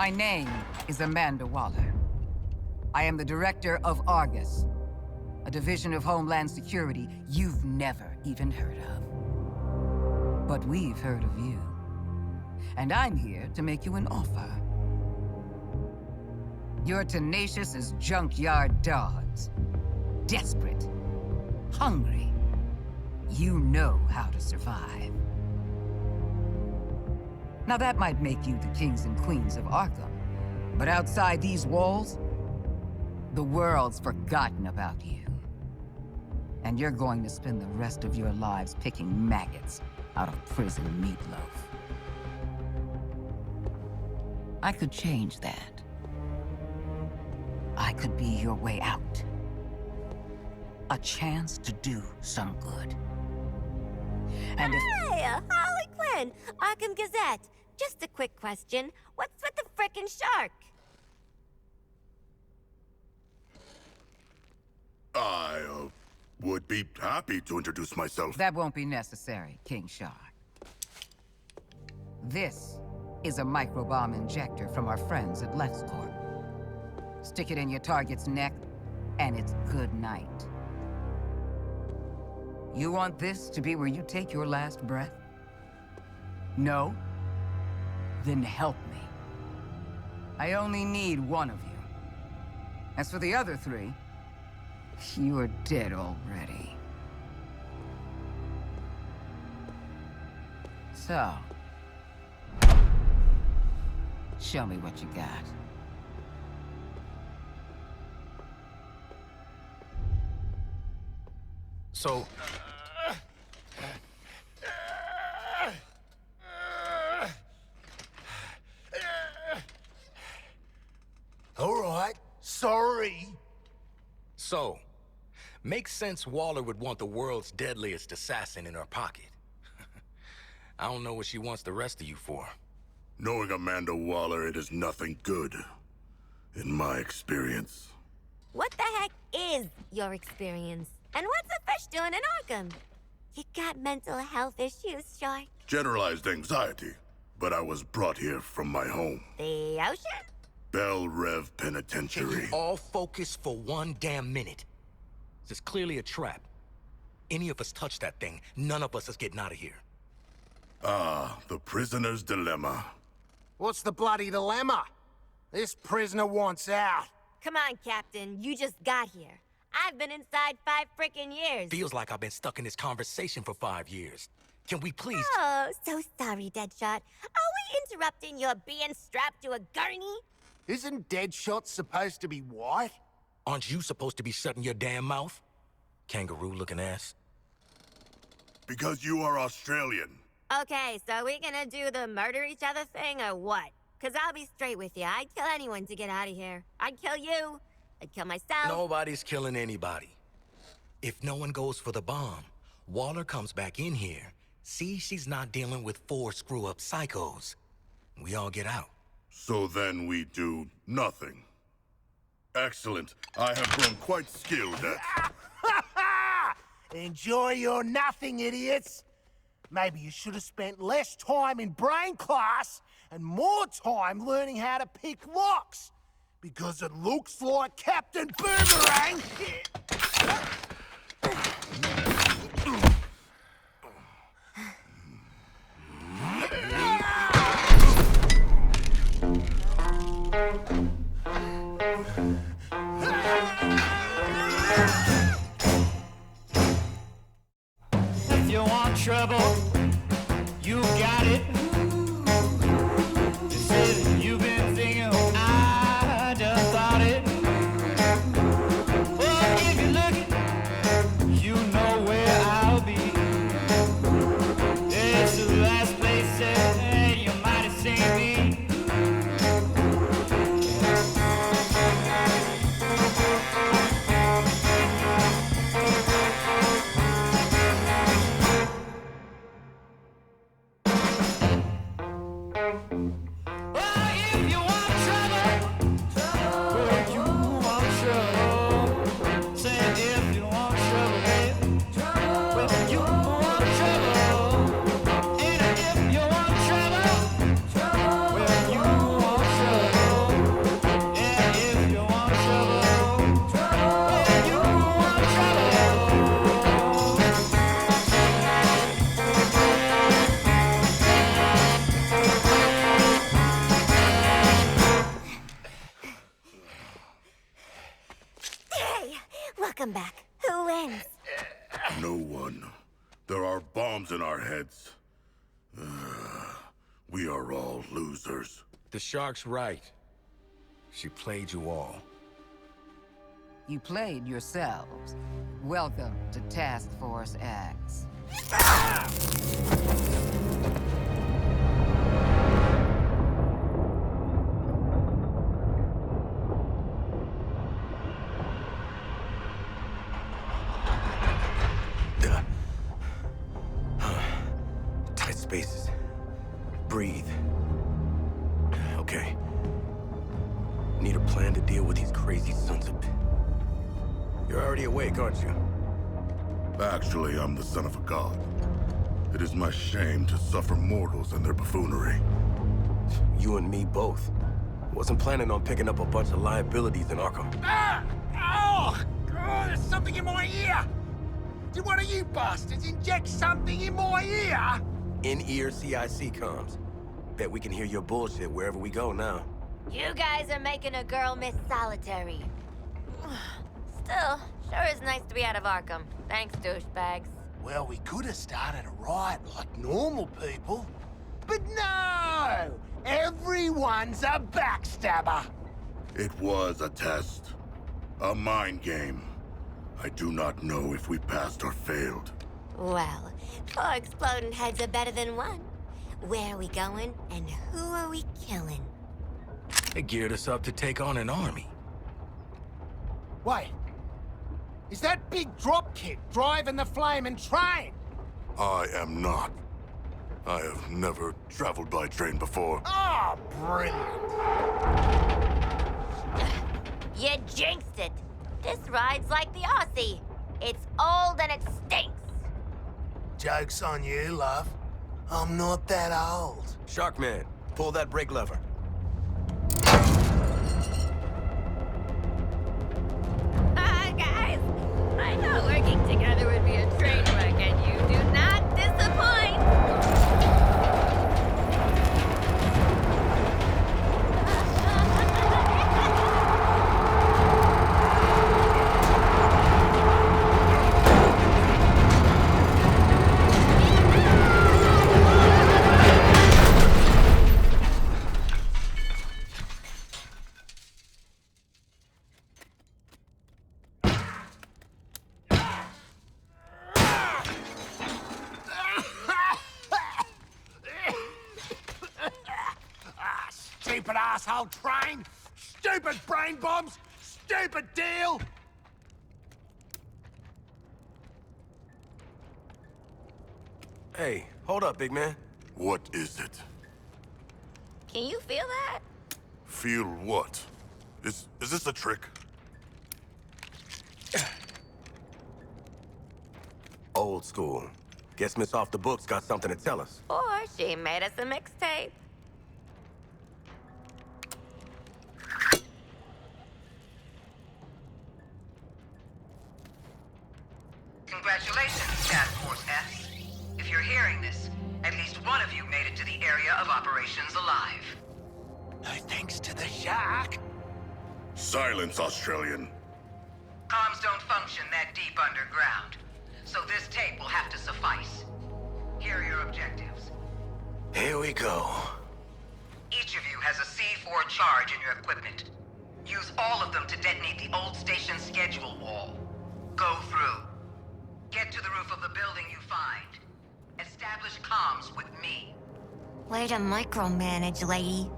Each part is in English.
My name is Amanda Waller. I am the director of Argus, a division of Homeland Security you've never even heard of. But we've heard of you. And I'm here to make you an offer. You're tenacious as junkyard dogs. Desperate. Hungry. You know how to survive. Now that might make you the kings and queens of Arkham, but outside these walls, the world's forgotten about you. And you're going to spend the rest of your lives picking maggots out of prison meatloaf. I could change that. I could be your way out. A chance to do some good. And if... Hey, Harley Quinn, Arkham Gazette. Just a quick question. What's with the frickin' shark? I, would be happy to introduce myself. That won't be necessary, King Shark. This is a microbomb injector from our friends at LexCorp. Stick it in your target's neck, and it's good night. You want this to be where you take your last breath? No? Then help me. I only need one of you. As for the other three, you're dead already. So, show me what you got. So... All right, sorry. So, makes sense Waller would want the world's deadliest assassin in her pocket. I don't know what she wants the rest of you for. Knowing Amanda Waller, it is nothing good. In my experience. What the heck is your experience? And what's a fish doing in Arkham? You got mental health issues, Shark? Generalized anxiety. But I was brought here from my home. The ocean? Bell Rev Can Penitentiary. you all focus for one damn minute? This is clearly a trap. Any of us touch that thing, none of us is getting out of here. Ah, the prisoner's dilemma. What's the bloody dilemma? This prisoner wants out. Come on, Captain. You just got here. I've been inside 5 frickin' years. Feels like I've been stuck in this conversation for 5 years. Can we please... Oh, so sorry, Deadshot. Are we interrupting your being strapped to a gurney? Isn't Deadshot supposed to be white? Aren't you supposed to be shutting your damn mouth? Kangaroo-looking ass. Because you are Australian. Okay, so we gonna do the murder each other thing or what? Cause I'll be straight with you. I'd kill anyone to get out of here. I'd kill you. I'd kill myself. Nobody's killing anybody. If no one goes for the bomb, Waller comes back in here, sees she's not dealing with 4 screw-up psychos. We all get out. So then we do nothing. Excellent. I have grown quite skilled at... Enjoy your nothing, idiots. Maybe you should have spent less time in brain class and more time learning how to pick locks. Because it looks like Captain Boomerang... If you want trouble, you got it. You said you've been thinking, I just thought it. Well, if you're looking, you know where I'll be. It's the last place that you might have seen me. no one. There are bombs in our heads. We are all losers. The Shark's right. She played you all. You played yourselves. Welcome to Task Force X. Tight spaces. Breathe. Okay. Need a plan to deal with these crazy sons of... You're already awake, aren't you? Actually, I'm the son of a god. It is my shame to suffer mortals and their buffoonery. You and me both. Wasn't planning on picking up a bunch of liabilities in Arkham. Ah! Oh! God, there's something in my ear! Did one of you bastards inject something in my ear? In-ear CIC comms. Bet we can hear your bullshit wherever we go now. You guys are making a girl miss solitary. Still, sure is nice to be out of Arkham. Thanks, douchebags. Well, we could have started a riot like normal people. But no! Everyone's a backstabber! It was a test. A mind game. I do not know if we passed or failed. Well, 4 exploding heads are better than 1. Where are we going, and who are we killing? They geared us up to take on an army. Wait. Is that big dropkick driving the flaming train? I am not. I have never traveled by train before. Oh, brilliant. You jinxed it. This ride's like the Aussie. It's old and it stinks. Joke's on you, love. I'm not that old. Sharkman, pull that brake lever. Guys, I know working together would be a train wreck, and you do not disappoint. Stupid asshole train! Stupid brain bombs! Stupid deal! Hey, hold up, big man. What is it? Can you feel that? Feel what? Is this a trick? Old school. Guess Miss Off the Books got something to tell us. Or she made us a mixtape. Congratulations, Task Force X. If you're hearing this, at least one of you made it to the area of operations alive. No thanks to the shark. Silence, Australian. Comms don't function that deep underground, so this tape will have to suffice. Here are your objectives. Here we go. Each of you has a C4 charge in your equipment. Use all of them to detonate the old station schedule wall. Go through. Get to the roof of the building you find. Establish comms with me. Way to micromanage, lady.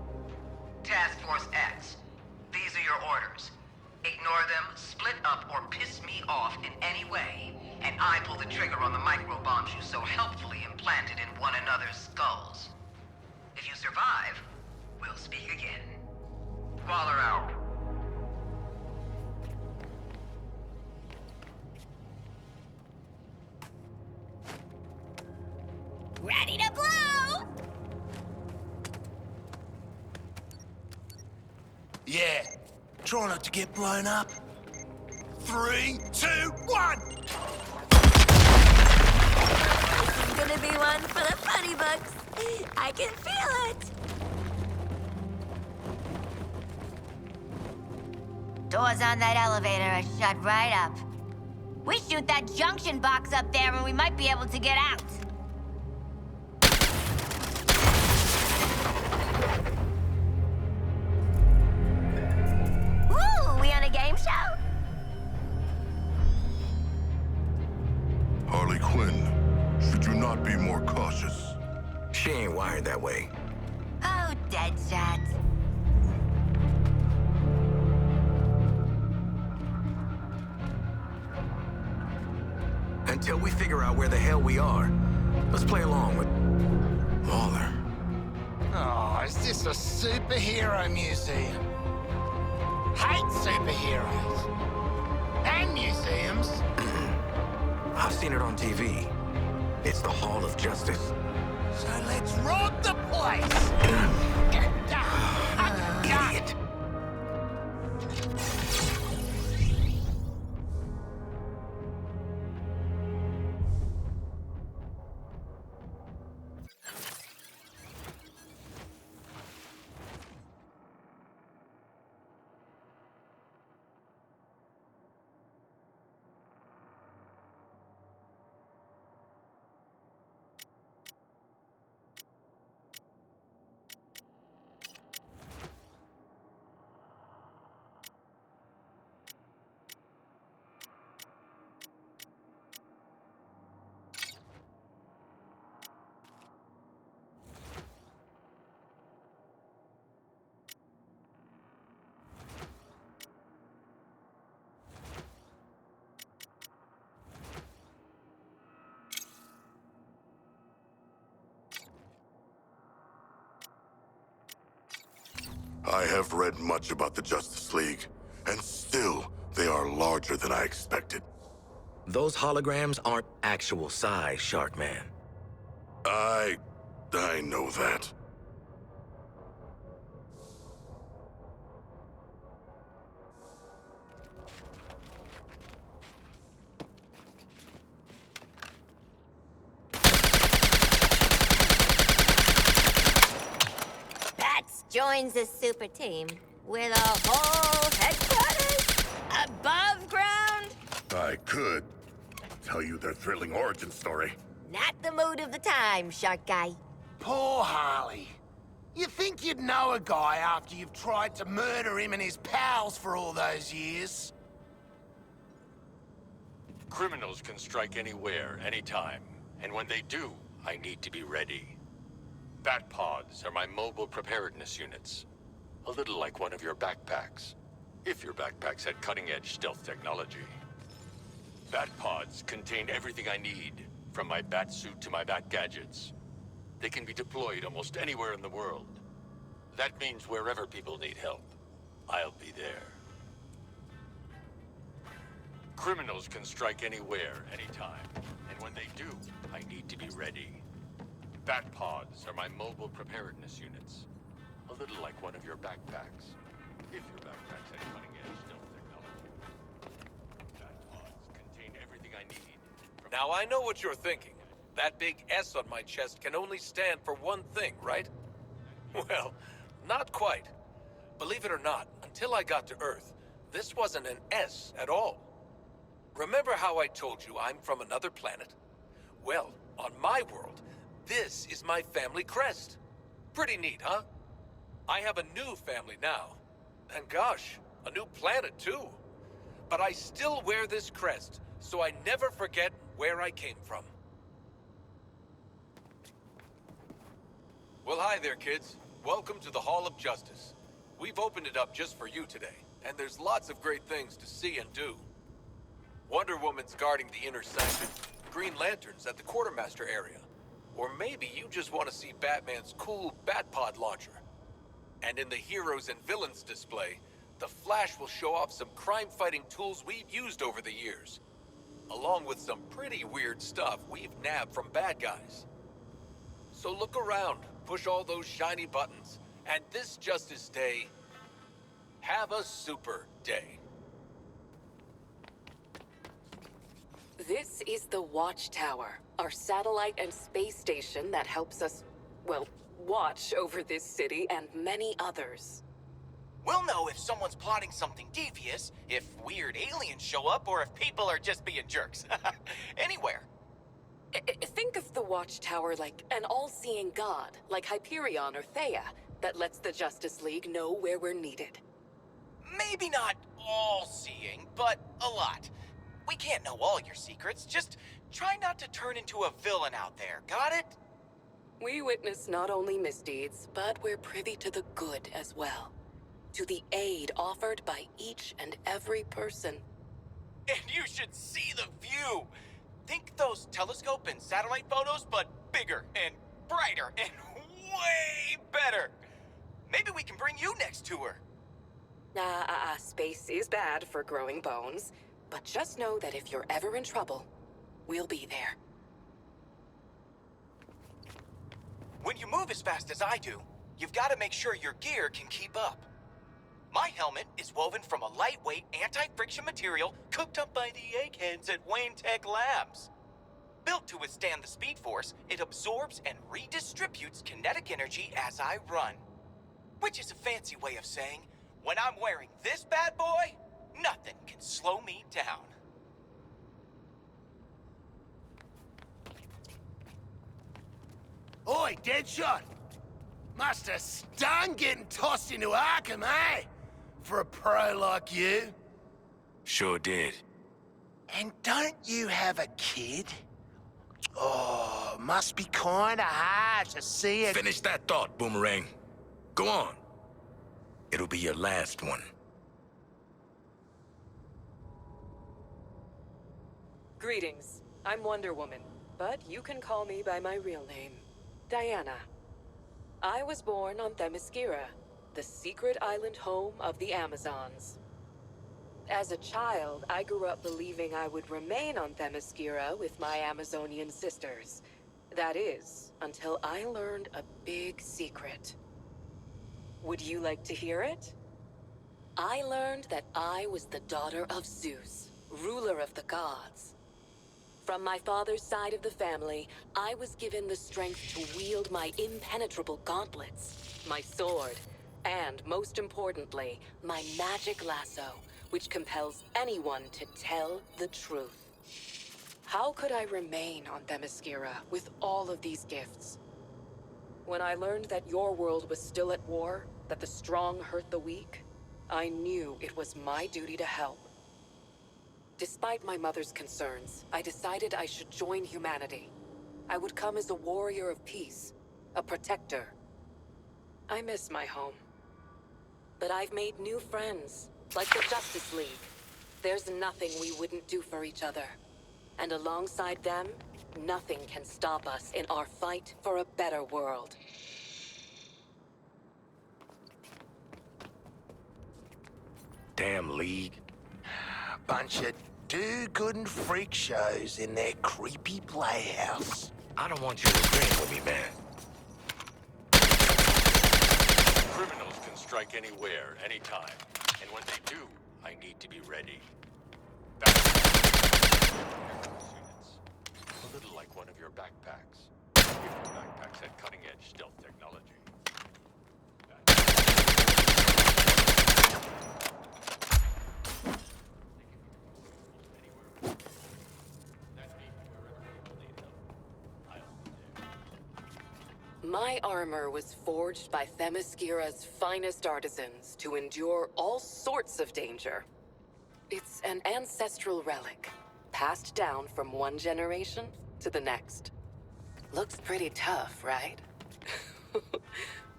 Task Force X. These are your orders. Ignore them, split up, or piss me off in any way, and I pull the trigger on the microbombs you so helpfully implanted in one another's skulls. If you survive, we'll speak again. Waller out. Ready to blow! Yeah. Try not to get blown up. 3, 2, 1! This is gonna be one for the funny books. I can feel it. Doors on that elevator are shut right up. We shoot that junction box up there and we might be able to get out. Ooh, we on a game show? Harley Quinn, should you not be more cautious? She ain't wired that way. Oh, Deadshot. Until we figure out where the hell we are, let's play along with Waller. Oh, is this a superhero museum? Hate superheroes. And museums. I've seen it on TV. It's the Hall of Justice. So let's rob the place! Idiot. I have read much about the Justice League, and still, they are larger than I expected. Those holograms aren't actual size, Sharkman. I know that. Joins the super team with a whole headquarters above ground. I could tell you their thrilling origin story. Not the mood of the time, Shark Guy. Poor Harley. You think you'd know a guy after you've tried to murder him and his pals for all those years? Criminals can strike anywhere, anytime. And when they do, I need to be ready. Bat pods are my mobile preparedness units. A little like one of your backpacks. If your backpacks had cutting-edge stealth technology. Bat pods contain everything I need, from my bat suit to my bat gadgets. They can be deployed almost anywhere in the world. That means wherever people need help, I'll be there. Criminals can strike anywhere, anytime. And when they do, I need to be ready. Bat pods are my mobile preparedness units. A little like one of your backpacks. If your backpacks had cutting-edge stealth technology. Bat pods contain everything I need. Now I know what you're thinking. That big S on my chest can only stand for one thing, right? Well, not quite. Believe it or not, until I got to Earth, this wasn't an S at all. Remember how I told you I'm from another planet? Well, on my world, this is my family crest. Pretty neat, huh? I have a new family now. And gosh, a new planet too. But I still wear this crest, so I never forget where I came from. Well, hi there, kids. Welcome to the Hall of Justice. We've opened it up just for you today, and there's lots of great things to see and do. Wonder Woman's guarding the inner sanctum, Green Lantern's at the Quartermaster area. Or maybe you just want to see Batman's cool Batpod launcher. And in the Heroes and Villains display, the Flash will show off some crime-fighting tools we've used over the years, along with some pretty weird stuff we've nabbed from bad guys. So look around, push all those shiny buttons, and this Justice Day, have a super day. This is the Watchtower, our satellite and space station that helps us, well, watch over this city and many others. We'll know if someone's plotting something devious, if weird aliens show up, or if people are just being jerks. Anywhere. Think of the Watchtower like an all-seeing god, like Hyperion or Theia, that lets the Justice League know where we're needed. Maybe not all-seeing, but a lot. We can't know all your secrets. Just try not to turn into a villain out there, got it? We witness not only misdeeds, but we're privy to the good as well. To the aid offered by each and every person. And you should see the view! Think those telescope and satellite photos, but bigger and brighter and way better! Maybe we can bring you next tour. Space is bad for growing bones, but just know that if you're ever in trouble, we'll be there. When you move as fast as I do, you've got to make sure your gear can keep up. My helmet is woven from a lightweight, anti-friction material cooked up by the eggheads at Wayne Tech Labs. Built to withstand the Speed Force, it absorbs and redistributes kinetic energy as I run. Which is a fancy way of saying, when I'm wearing this bad boy, nothing can slow me down. Oi, Deadshot! Must have stung getting tossed into Arkham, eh? For a pro like you. Sure did. And don't you have a kid? Oh, must be kinda hard to see it. Finish that thought, Boomerang. Go on. It'll be your last one. Greetings. I'm Wonder Woman, but you can call me by my real name, Diana. I was born on Themyscira, the secret island home of the Amazons. As a child, I grew up believing I would remain on Themyscira with my Amazonian sisters. That is, until I learned a big secret. Would you like to hear it? I learned that I was the daughter of Zeus, ruler of the gods. From my father's side of the family, I was given the strength to wield my impenetrable gauntlets, my sword, and most importantly, my magic lasso, which compels anyone to tell the truth. How could I remain on Themyscira with all of these gifts? When I learned that your world was still at war, that the strong hurt the weak, I knew it was my duty to help. Despite my mother's concerns, I decided I should join humanity. I would come as a warrior of peace, a protector. I miss my home. But I've made new friends, like the Justice League. There's nothing we wouldn't do for each other. And alongside them, nothing can stop us in our fight for a better world. Damn League. Bunch of do-good and freak shows in their creepy playhouse. I don't want you agreeing with me, man. Criminals can strike anywhere, anytime. And when they do, I need to be ready. Units. A little like one of your backpacks. If your backpacks had cutting-edge stealth technology. My armor was forged by Themyscira's finest artisans to endure all sorts of danger. It's an ancestral relic, passed down from one generation to the next. Looks pretty tough, right?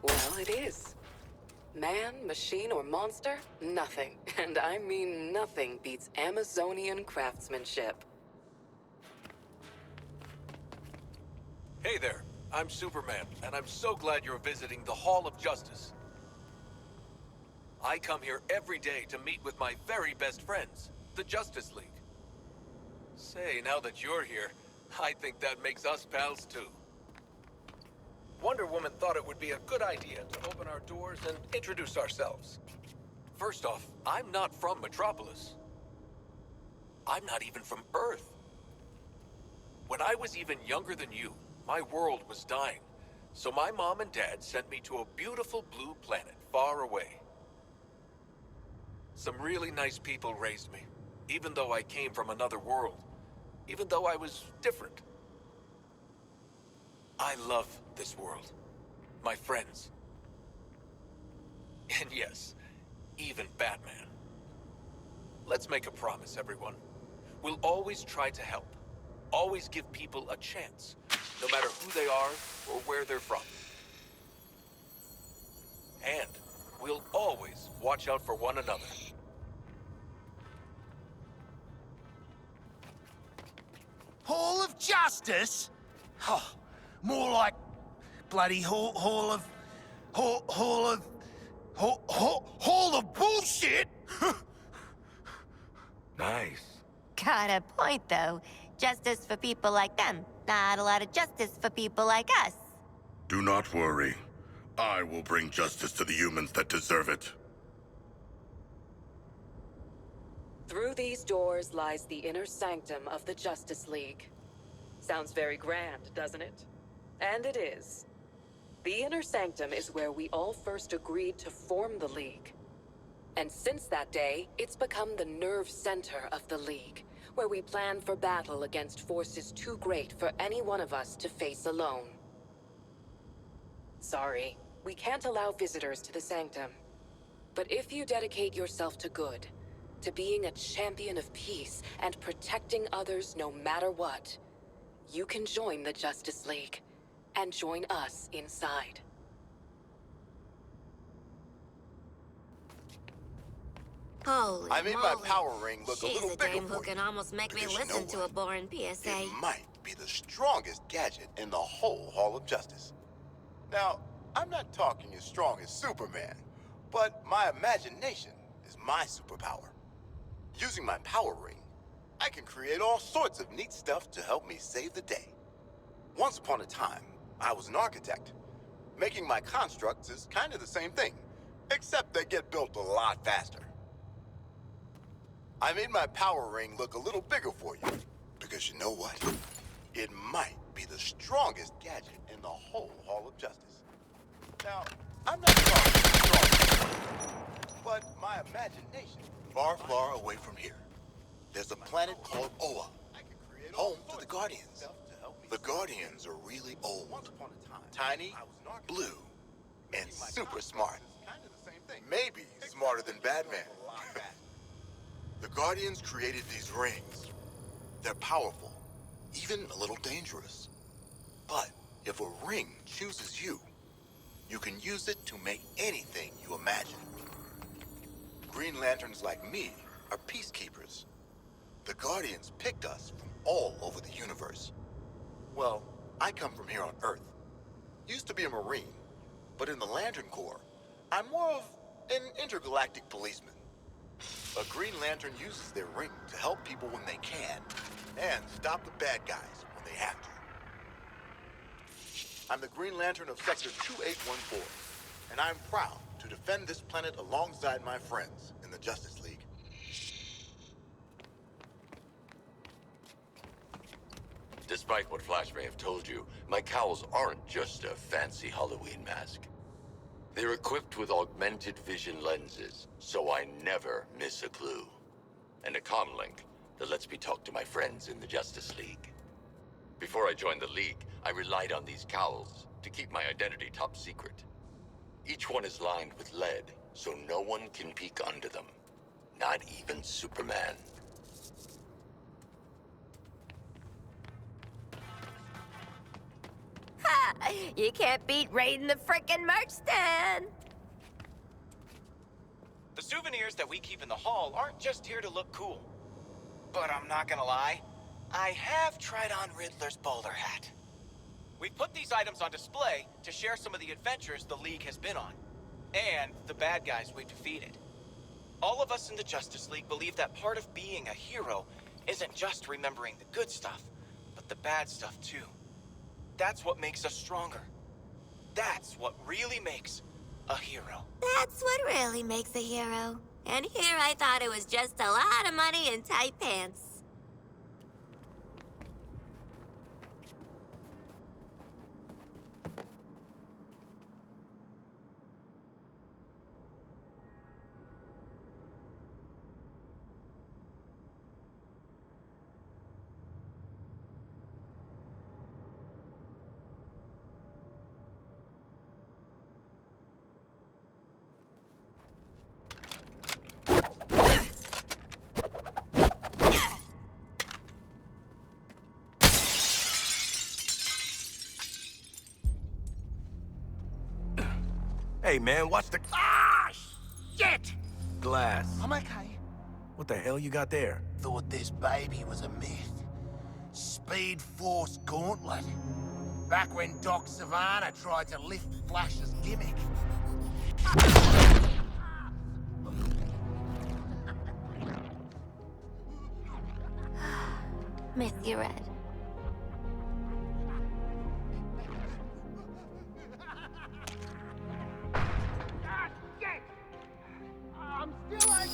Well, it is. Man, machine, or monster? Nothing, and I mean nothing, beats Amazonian craftsmanship. Hey there, I'm Superman, and I'm so glad you're visiting the Hall of Justice. I come here every day to meet with my very best friends, the Justice League. Say, now that you're here, I think that makes us pals too. Wonder Woman thought it would be a good idea to open our doors and introduce ourselves. First off, I'm not from Metropolis. I'm not even from Earth. When I was even younger than you, my world was dying. So my mom and dad sent me to a beautiful blue planet far away. Some really nice people raised me, even though I came from another world, even though I was different. I love this world, my friends, and yes, even Batman. Let's make a promise, everyone. We'll always try to help, always give people a chance, no matter who they are or where they're from. And we'll always watch out for one another. Hall of Justice? Oh, more like bloody Hall of bullshit! Nice. Got a point, though. Justice for people like them. Not a lot of justice for people like us. Do not worry. I will bring justice to the humans that deserve it. Through these doors lies the inner sanctum of the Justice League. Sounds very grand, doesn't it? And it is. The inner sanctum is where we all first agreed to form the League. And since that day, it's become the nerve center of the League, where we plan for battle against forces too great for any one of us to face alone. Sorry, we can't allow visitors to the sanctum. But if you dedicate yourself to good, to being a champion of peace and protecting others no matter what, you can join the Justice League and join us inside. Holy I made moly. my power ring look She's a little a bigger dame for who you. can almost make me Because you listen know to what? a boring PSA. It might be the strongest gadget in the whole Hall of Justice. Now, I'm not talking as strong as Superman, but my imagination is my superpower. Using my power ring, I can create all sorts of neat stuff to help me save the day. Once upon a time, I was an architect. Making my constructs is kind of the same thing, except they get built a lot faster. I made my power ring look a little bigger for you, because you know what? It might be the strongest gadget in the whole Hall of Justice. Now, I'm not talking strong, but my imagination far, far away from here. There's a planet called Oa, home to the Guardians. The Guardians are really old, tiny, blue, and super smart. Maybe smarter than Batman. The Guardians created these rings. They're powerful, even a little dangerous. But if a ring chooses you, you can use it to make anything you imagine. Green Lanterns like me are peacekeepers. The Guardians picked us from all over the universe. Well, I come from here on Earth. Used to be a Marine, but in the Lantern Corps, I'm more of an intergalactic policeman. A Green Lantern uses their ring to help people when they can, and stop the bad guys when they have to. I'm the Green Lantern of Sector 2814, and I'm proud to defend this planet alongside my friends in the Justice League. Despite what Flash may have told you, my cowls aren't just a fancy Halloween mask. They're equipped with augmented vision lenses, so I never miss a clue. And a comlink that lets me talk to my friends in the Justice League. Before I joined the League, I relied on these cowls to keep my identity top secret. Each one is lined with lead, so no one can peek under them. Not even Superman. Ha! You can't beat raiding the frickin' merch stand! The souvenirs that we keep in the hall aren't just here to look cool. But I'm not gonna lie, I have tried on Riddler's bowler hat. We've put these items on display to share some of the adventures the League has been on, and the bad guys we've defeated. All of us in the Justice League believe that part of being a hero isn't just remembering the good stuff, but the bad stuff too. That's what makes us stronger. That's what really makes a hero. That's what really makes a hero. And here I thought it was just a lot of money and tight pants. Hey, man, watch the... Ah, shit! glass. I'm okay. What the hell you got there? Thought this baby was a myth. Speed Force Gauntlet. Back when Doc Savannah tried to lift Flash's gimmick. Miss you, Red. I'm still okay!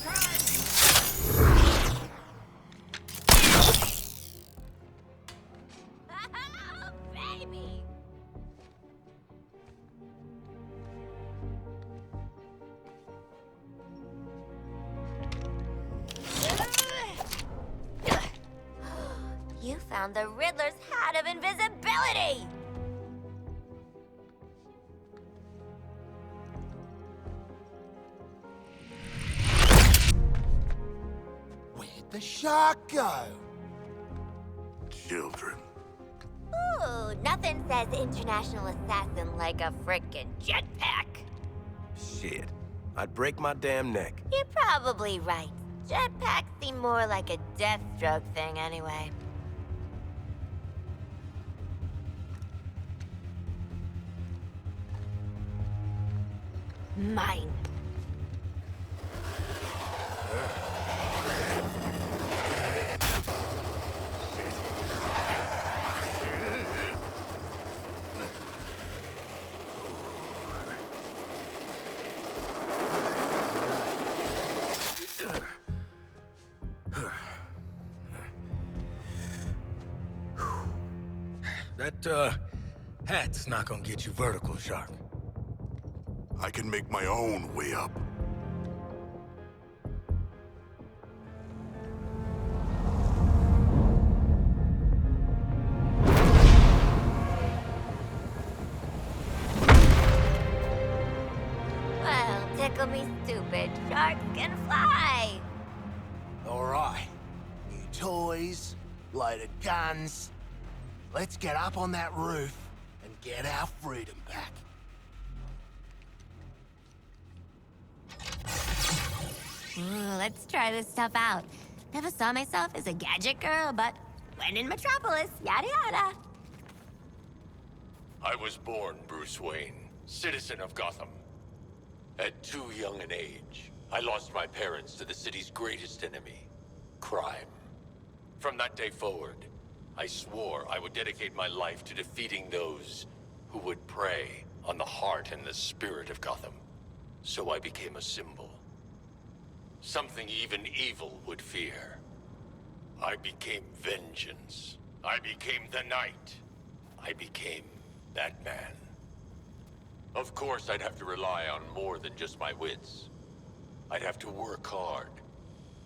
Oh, baby! You found the Riddler's hat of invisibility! Where'd the shark go? Children. Ooh, nothing says international assassin like a frickin' jetpack. Shit. I'd break my damn neck. You're probably right. Jetpacks seem more like a Deathstroke thing anyway. Mine. That, hat's not gonna get you vertical, Shark. I can make my own way up. Well, tickle me stupid. Sharks can fly. All right. New toys, loaded guns. Let's get up on that roof and get our freedom back. Ooh, let's try this stuff out. Never saw myself as a gadget girl, but when in Metropolis, yada yada. I was born Bruce Wayne, citizen of Gotham. At too young an age, I lost my parents to the city's greatest enemy, crime. From that day forward, I swore I would dedicate my life to defeating those who would prey on the heart and the spirit of Gotham. So I became a symbol. Something even evil would fear. I became vengeance. I became the Knight. I became that man. Of course, I'd have to rely on more than just my wits. I'd have to work hard,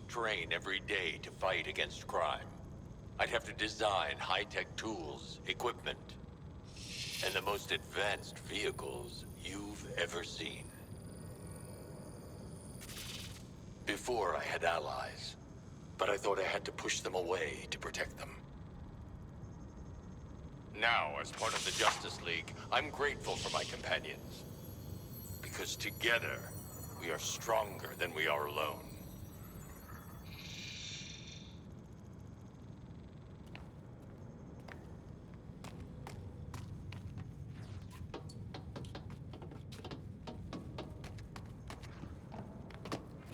train every day to fight against crime. I'd have to design high-tech tools, equipment, and the most advanced vehicles you've ever seen. Before, I had allies, but I thought I had to push them away to protect them. Now, as part of the Justice League, I'm grateful for my companions. Because together, we are stronger than we are alone.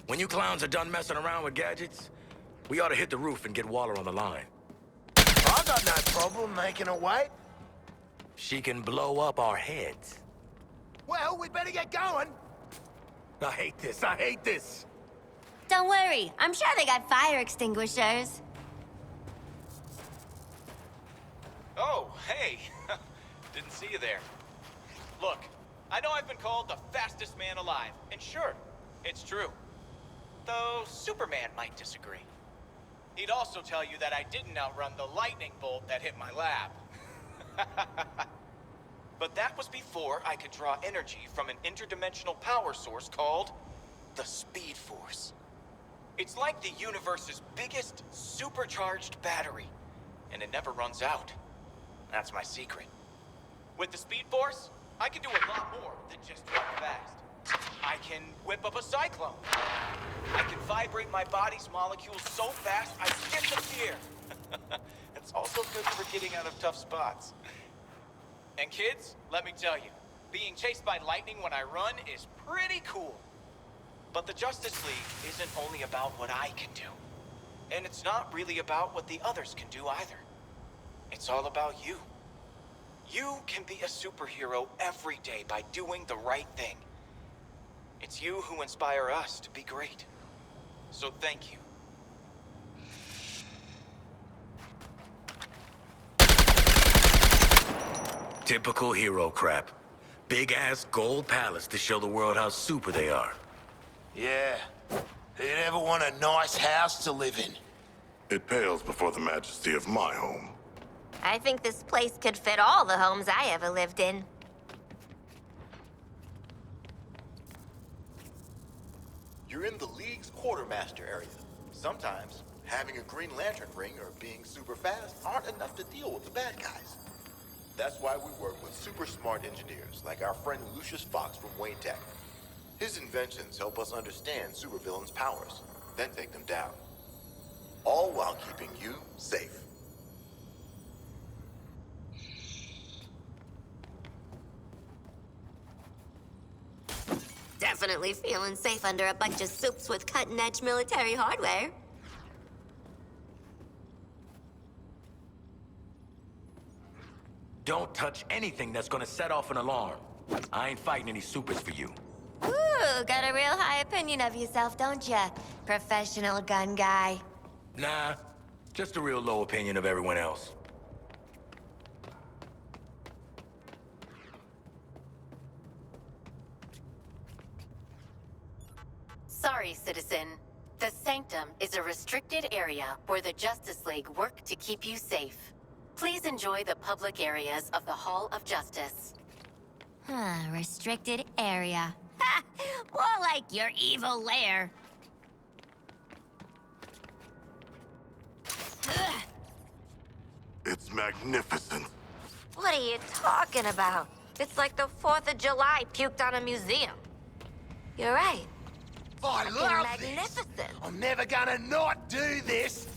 When you clowns are done messing around with gadgets, we ought to hit the roof and get Waller on the line. I got no problem making her wait. She can blow up our heads. Well, we better get going. I hate this, I hate this! Don't worry, I'm sure they got fire extinguishers. Oh, hey. Didn't see you there. Look, I know I've been called the fastest man alive, and sure, it's true. Though Superman might disagree. He'd also tell you that I didn't outrun the lightning bolt that hit my lab. But that was before I could draw energy from an interdimensional power source called the Speed Force. It's like the universe's biggest supercharged battery, and it never runs out. That's my secret. With the Speed Force, I can do a lot more than just run fast. I can whip up a cyclone. I can vibrate my body's molecules so fast I disappear. It's also good for getting out of tough spots. And kids, let me tell you, being chased by lightning when I run is pretty cool. But the Justice League isn't only about what I can do. And it's not really about what the others can do either. It's all about you. You can be a superhero every day by doing the right thing. It's you who inspire us to be great. So thank you. Typical hero crap. Big-ass gold palace to show the world how super they are. Yeah. Who'd ever want a nice house to live in? It pales before the majesty of my home. I think this place could fit all the homes I ever lived in. You're in the League's quartermaster area. Sometimes, having a Green Lantern ring or being super fast aren't enough to deal with the bad guys. That's why we work with super smart engineers like our friend Lucius Fox from Wayne Tech. His inventions help us understand supervillains' powers, then take them down. All while keeping you safe. Definitely feeling safe under a bunch of soups with cutting-edge military hardware. Don't touch anything that's gonna set off an alarm. I ain't fighting any supers for you. Ooh, got a real high opinion of yourself, don't ya? Professional gun guy. Nah, just a real low opinion of everyone else. Sorry, citizen. The Sanctum is a restricted area where the Justice League work to keep you safe. Please enjoy the public areas of the Hall of Justice. Restricted area. Ha! More like your evil lair. Ugh. It's magnificent. What are you talking about? It's like the 4th of July puked on a museum. You're right. I Fucking love magnificent. this. I'm never gonna not do this.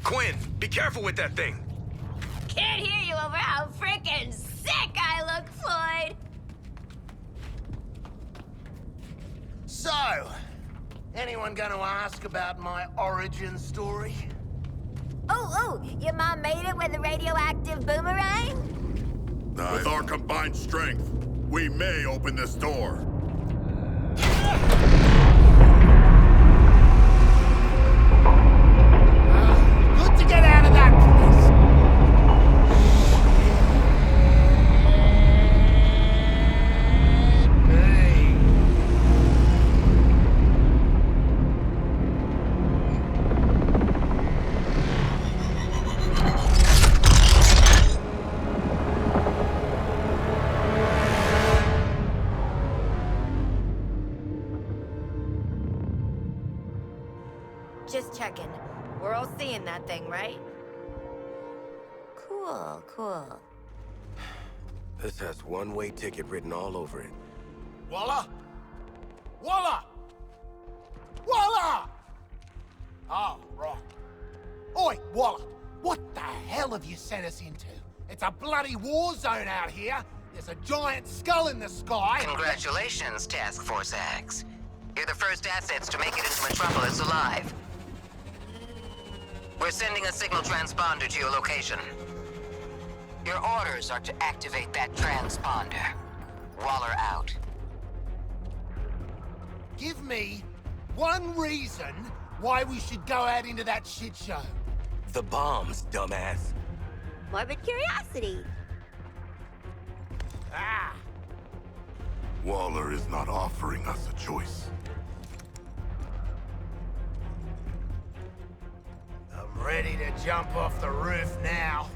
Quinn, be careful with that thing. Can't hear you over how frickin' sick I look, Floyd. So, anyone gonna ask about my origin story? Oh, your mom made it with the radioactive boomerang? With our combined strength, we may open this door. Good to get out of that place. Hey. Just checking. We're all seeing that thing, right? Cool. This has one-way ticket written all over it. Walla? Walla! Walla! Oh, right. Oi, Walla, what the hell have you sent us into? It's a bloody war zone out here. There's a giant skull in the sky. Congratulations, Task Force X. You're the first assets to make it into Metropolis alive. We're sending a signal transponder to your location. Your orders are to activate that transponder. Waller out. Give me one reason why we should go out into that shit show. The bombs, dumbass. Morbid curiosity. Ah! Waller is not offering us a choice. I'm ready to jump off the roof now.